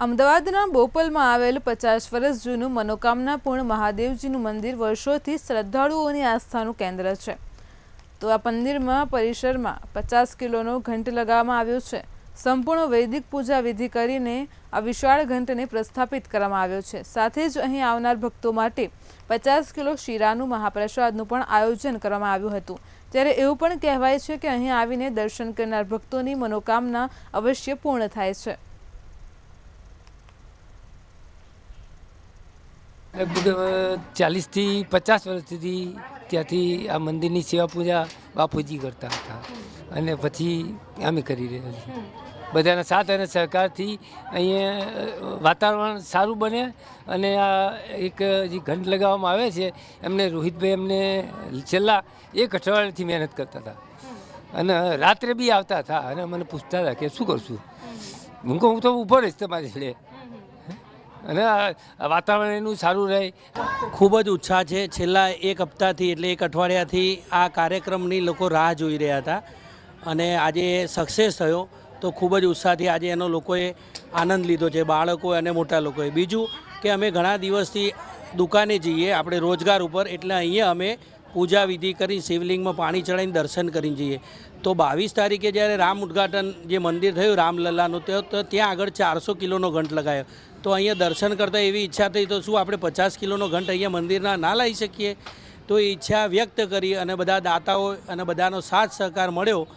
અમદાવાદના બોપલમાં આવેલું 50 વર્ષ જૂનું મનોકામનાપૂર્ણ મહાદેવજીનું મંદિર વર્ષોથી શ્રદ્ધાળુઓની આસ્થાનું કેન્દ્ર છે। તો આ મંદિરમાં પરિસરમાં 50 કિલોનો ઘંટ લગાવવામાં આવ્યો છે। સંપૂર્ણ વૈદિક પૂજા વિધિ કરીને આ વિશાળ ઘંટને પ્રસ્થાપિત કરવામાં આવ્યો છે। સાથે જ અહીં આવનાર ભક્તો માટે 50 કિલો શીરાનું મહાપ્રસાદનું પણ આયોજન કરવામાં આવ્યું હતું। ત્યારે એવું પણ કહેવાય છે કે અહીં આવીને દર્શન કરનાર ભક્તોની મનોકામના અવશ્ય પૂર્ણ થાય છે। लगभग 40 થી 50 વર્ષ સુધી ત્યાંથી આ મંદિરની સેવા પૂજા બાપુજી કરતા હતા અને પછી અમે કરી રહ્યા છીએ। બધાના સાથ અને સહકારથી અહીંયા વાતાવરણ સારું બને અને આ એક જે ઘંટ લગાવવામાં આવે છે એમને રોહિતભાઈ એમને છેલ્લા 1 અઠવાડિયાથી મહેનત કરતા હતા અને રાત્રે બી આવતા હતા અને મને પૂછતા હતા કે શું કરશું। હું કહું હું તો ઊભો રહીશ તમારી છેડે અને વાતાવરણ એનું સારું રહે। ખૂબ જ ઉત્સાહ છે। છેલ્લા 1 હપ્તાથી એટલે 1 અઠવાડિયાથી આ કાર્યક્રમની લોકો રાહ જોઈ રહ્યા હતા અને આજે સક્સેસ થયો તો ખૂબ જ ઉત્સાહથી આજે એનો લોકોએ આનંદ લીધો છે, બાળકો અને મોટા લોકોએ। બીજું કે અમે ઘણા દિવસથી દુકાને જઈએ આપણે રોજગાર ઉપર, એટલે અહીંયા અમે પૂજા વિધિ કરી શિવલિંગમાં પાણી ચડાવીને દર્શન કરીને જઈએ। તો 22 તારીખે જ્યારે રામ ઉદ્ઘાટન જે મંદિર થયું રામલલ્લાનું તો ત્યાં આગળ 400 કિલોનો ઘંટ લગાવ્યો। તો અહીંયા દર્શન કરતાં એવી ઈચ્છા થઈ તો શું આપણે 50 કિલોનો ઘંટ અહીંયા મંદિરના ના લાવી શકીએ? તો એ ઈચ્છા વ્યક્ત કરી અને બધા દાતાઓ અને બધાનો સાથ સહકાર મળ્યો।